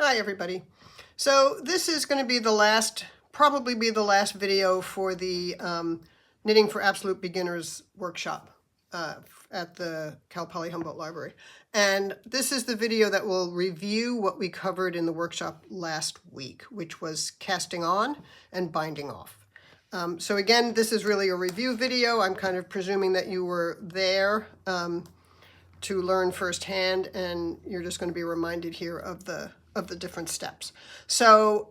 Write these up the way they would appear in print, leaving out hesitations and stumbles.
Hi everybody. So this is going to be the last, probably be the last video for the Knitting for Absolute Beginners workshop at the Cal Poly Humboldt Library. And this is the video that will review what we covered in the workshop last week, which was casting on and binding off. So again, this is really a review video. I'm kind of presuming that you were there to learn firsthand, and you're just going to be reminded here of the different steps. So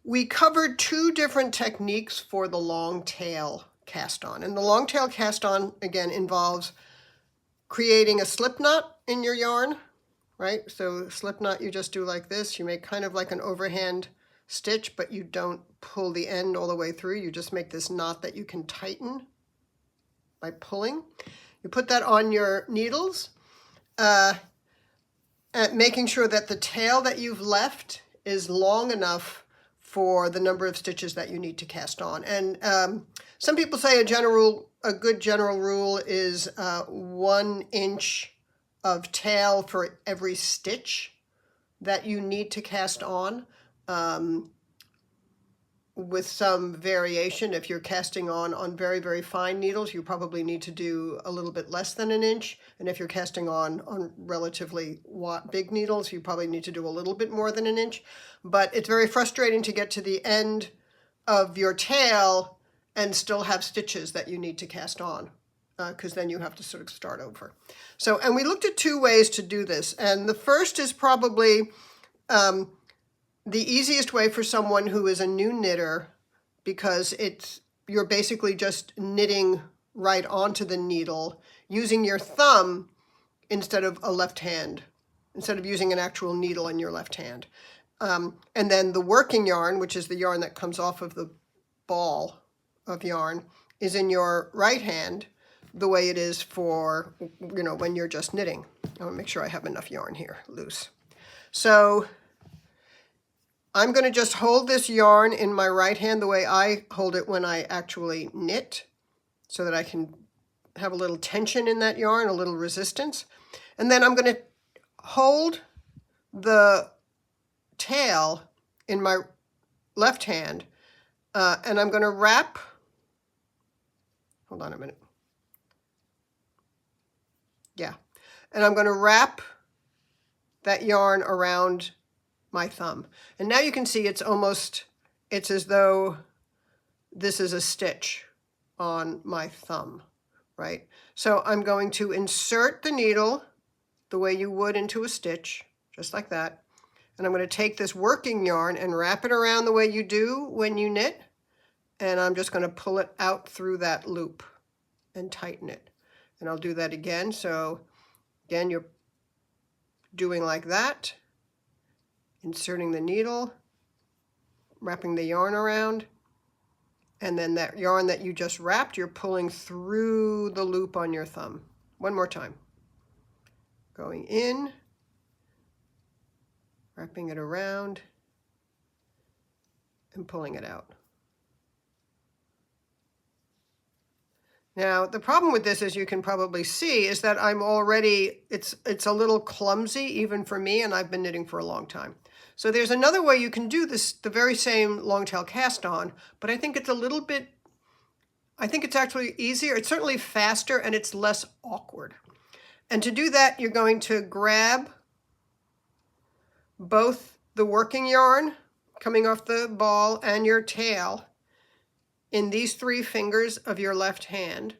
we covered two different techniques for the long tail cast on. And the long tail cast on, again, involves creating a slip knot in your yarn, right? So slip knot, you just do like this. You make kind of like an overhand stitch, but you don't pull the end all the way through. You just make this knot that you can tighten by pulling. You put that on your needles, making sure that the tail that you've left is long enough for the number of stitches that you need to cast on. And some people say a good general rule is 1 inch of tail for every stitch that you need to cast on. With some variation, if you're casting on very, very fine needles, you probably need to do a little bit less than 1 inch. And if you're casting on relatively big needles, you probably need to do a little bit more than 1 inch. But it's very frustrating to get to the end of your tail and still have stitches that you need to cast on, because then you have to sort of start over. So, and we looked at two ways to do this. And the first is probably the easiest way for someone who is a new knitter, because you're basically just knitting right onto the needle using your thumb instead of a left hand, instead of using an actual needle in your left hand. And then the working yarn, which is the yarn that comes off of the ball of yarn, is in your right hand, the way it is for, when you're just knitting. I want to make sure I have enough yarn here loose. So I'm going to just hold this yarn in my right hand the way I hold it when I actually knit, so that I can have a little tension in that yarn, a little resistance. And then I'm going to hold the tail in my left hand, and I'm going to wrap, hold on a minute. Yeah. And I'm going to wrap that yarn around my thumb. And now you can see it's as though this is a stitch on my thumb, right? So I'm going to insert the needle the way you would into a stitch, just like that. And I'm going to take this working yarn and wrap it around the way you do when you knit. And I'm just going to pull it out through that loop and tighten it. And I'll do that again. So again, you're doing like that. Inserting the needle, wrapping the yarn around, and then that yarn that you just wrapped, you're pulling through the loop on your thumb. One more time. Going in, wrapping it around, and pulling it out. Now, the problem with this, as you can probably see, is that it's a little clumsy even for me, and I've been knitting for a long time. So there's another way you can do this, the very same long tail cast on, but I think it's actually easier. It's certainly faster, and it's less awkward. And to do that, you're going to grab both the working yarn coming off the ball and your tail in these 3 fingers of your left hand.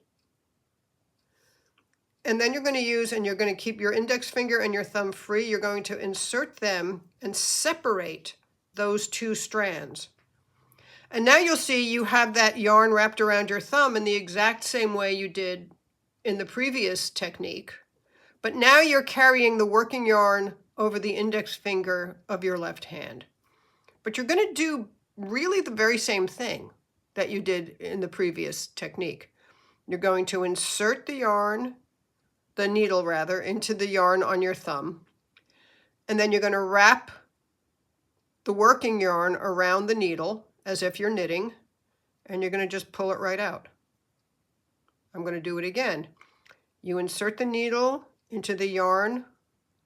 And then you're going to keep your index finger and your thumb free. You're going to insert them and separate those 2 strands. And now you'll see you have that yarn wrapped around your thumb in the exact same way you did in the previous technique. But now you're carrying the working yarn over the index finger of your left hand. But you're going to do really the very same thing that you did in the previous technique. You're going to insert the needle into the yarn on your thumb. And then you're going to wrap the working yarn around the needle as if you're knitting, and you're going to just pull it right out. I'm going to do it again. You insert the needle into the yarn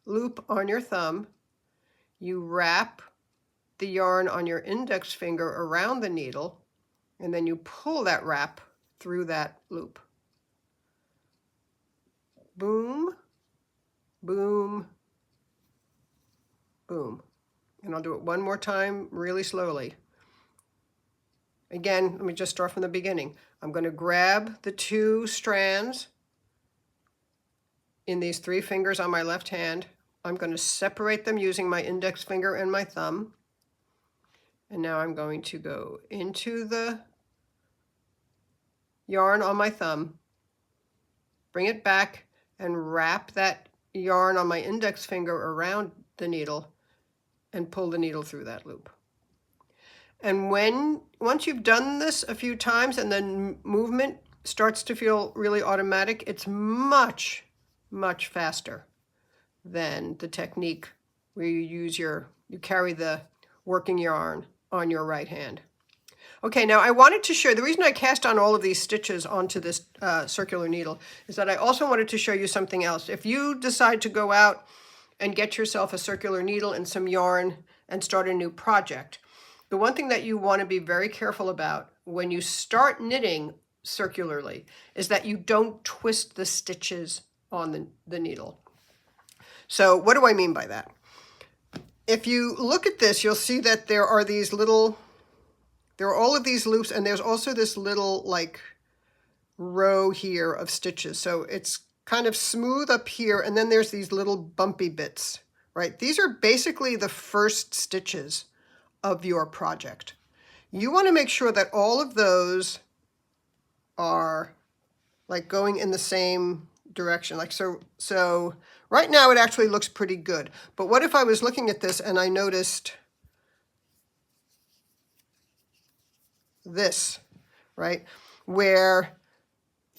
loop on your thumb. you wrap the yarn on your index finger around the needle, and then you pull that wrap through that loop. Boom, boom, boom. And I'll do it one more time really slowly. Again, let me just start from the beginning. I'm going to grab the 2 strands in these 3 fingers on my left hand. I'm going to separate them using my index finger and my thumb. And now I'm going to go into the yarn on my thumb, bring it back, and wrap that yarn on my index finger around the needle and pull the needle through that loop. And once you've done this a few times and the movement starts to feel really automatic, it's much, much faster than the technique where you carry the working yarn on your right hand. Okay, now I wanted to show, the reason I cast on all of these stitches onto this circular needle is that I also wanted to show you something else. If you decide to go out and get yourself a circular needle and some yarn and start a new project, the one thing that you want to be very careful about when you start knitting circularly is that you don't twist the stitches on the needle. So what do I mean by that? If you look at this, you'll see that there are all of these loops, and there's also this little like row here of stitches. So it's kind of smooth up here, and then there's these little bumpy bits, right? These are basically the first stitches of your project. You want to make sure that all of those are like going in the same direction. Like so right now it actually looks pretty good. But what if I was looking at this and I noticed this, right? Where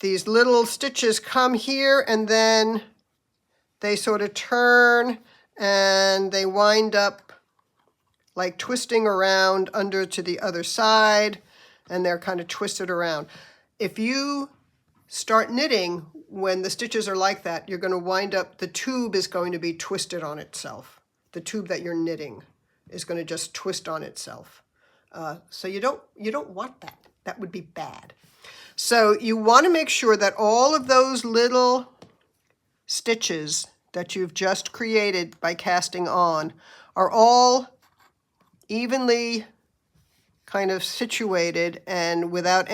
these little stitches come here and then they sort of turn and they wind up like twisting around under to the other side, and they're kind of twisted around. If you start knitting when the stitches are like that, you're going to wind up, the tube is going to be twisted on itself. The tube that you're knitting is going to just twist on itself. So you don't want that. That would be bad. So you want to make sure that all of those little stitches that you've just created by casting on are all evenly kind of situated and without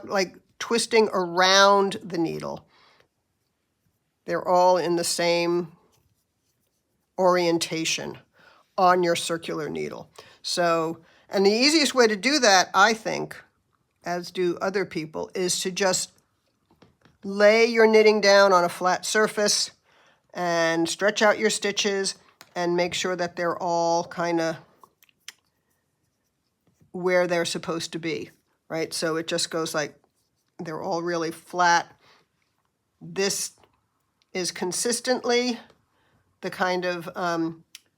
like twisting around the needle. They're all in the same orientation on your circular needle. So, and the easiest way to do that, I think, as do other people, is to just lay your knitting down on a flat surface and stretch out your stitches and make sure that they're all kind of where they're supposed to be, right? So it just goes like, they're all really flat. This is consistently the kind of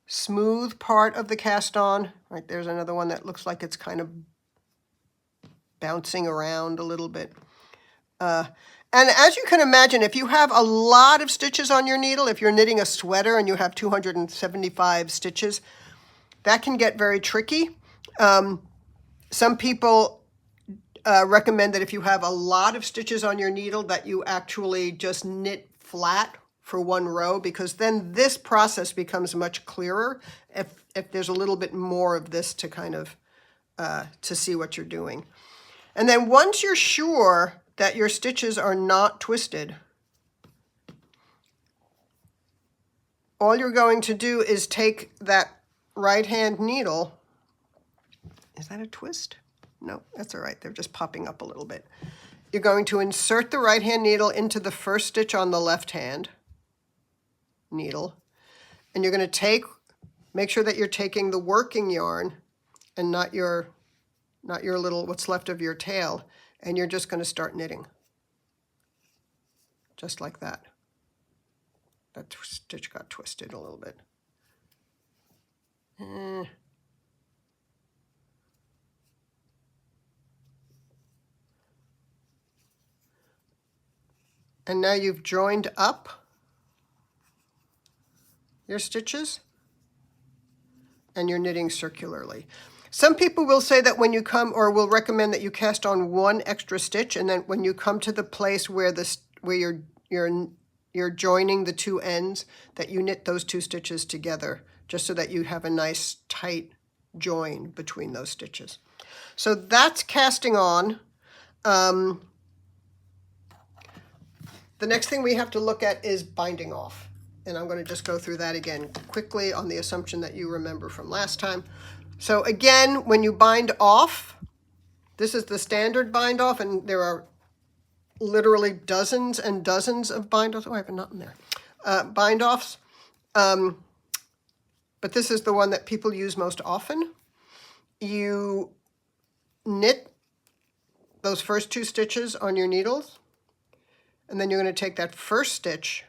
smooth part of the cast on, right? There's another one that looks like it's kind of bouncing around a little bit. And as you can imagine, if you have a lot of stitches on your needle, if you're knitting a sweater and you have 275 stitches, that can get very tricky. Some people recommend that if you have a lot of stitches on your needle that you actually just knit flat for one row, because then this process becomes much clearer if there's a little bit more of this to kind of to see what you're doing. And then once you're sure that your stitches are not twisted, all you're going to do is take that right hand needle. Is that a twist? No, that's all right. They're just popping up a little bit. You're going to insert the right hand needle into the first stitch on the left hand needle, and you're going to make sure that you're taking the working yarn and not your little, what's left of your tail, and you're just going to start knitting. Just like that. That stitch got twisted a little bit. And now you've joined up your stitches. and you're knitting circularly. Some people will say that when you come, or will recommend that you cast on one extra stitch, and then when you come to the place where you're joining the two ends, that you knit those two stitches together, just so that you have a nice tight join between those stitches. So that's casting on. The next thing we have to look at is binding off. And I'm going to just go through that again quickly on the assumption that you remember from last time. So again, when you bind off, this is the standard bind off, and there are literally dozens and dozens of bind offs. Oh, I have a knot in there. Bind offs. But this is the one that people use most often. You knit those first two stitches on your needles, and then you're going to take that first stitch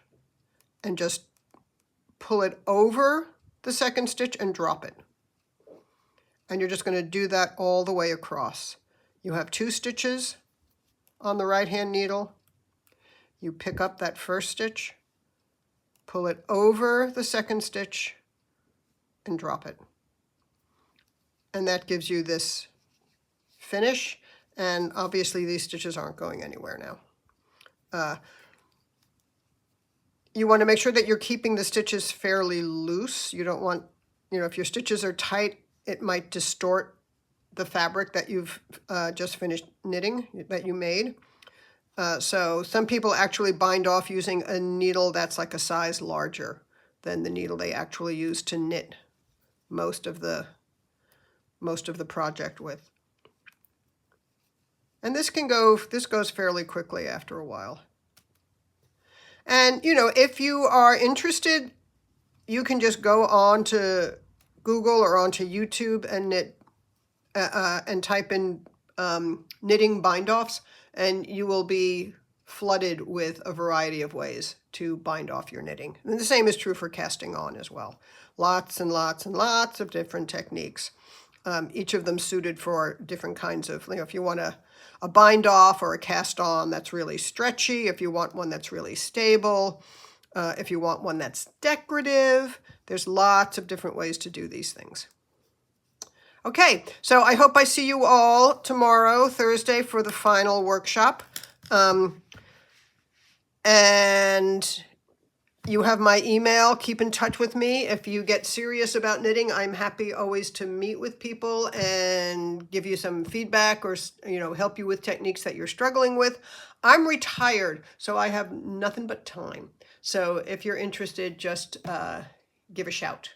and just pull it over the second stitch and drop it. And you're just going to do that all the way across. You have two stitches on the right hand needle. You pick up that first stitch, pull it over the second stitch, and drop it. And that gives you this finish, and obviously these stitches aren't going anywhere now. You want to make sure that you're keeping the stitches fairly loose. You don't want, if your stitches are tight, it might distort the fabric that you've just finished knitting, that you made. So some people actually bind off using a needle that's like a size larger than the needle they actually use to knit most of the project with. And this goes fairly quickly after a while. And if you are interested, you can just go on to Google or onto YouTube and knit and type in knitting bind offs, and you will be flooded with a variety of ways to bind off your knitting. And the same is true for casting on as well. Lots and lots and lots of different techniques, each of them suited for different kinds of, if you want a bind off or a cast on that's really stretchy, if you want one that's really stable, if you want one that's decorative, there's lots of different ways to do these things. Okay, so I hope I see you all tomorrow, Thursday, for the final workshop. And you have my email. Keep in touch with me. If you get serious about knitting, I'm happy always to meet with people and give you some feedback or, help you with techniques that you're struggling with. I'm retired, so I have nothing but time. So if you're interested, just give a shout.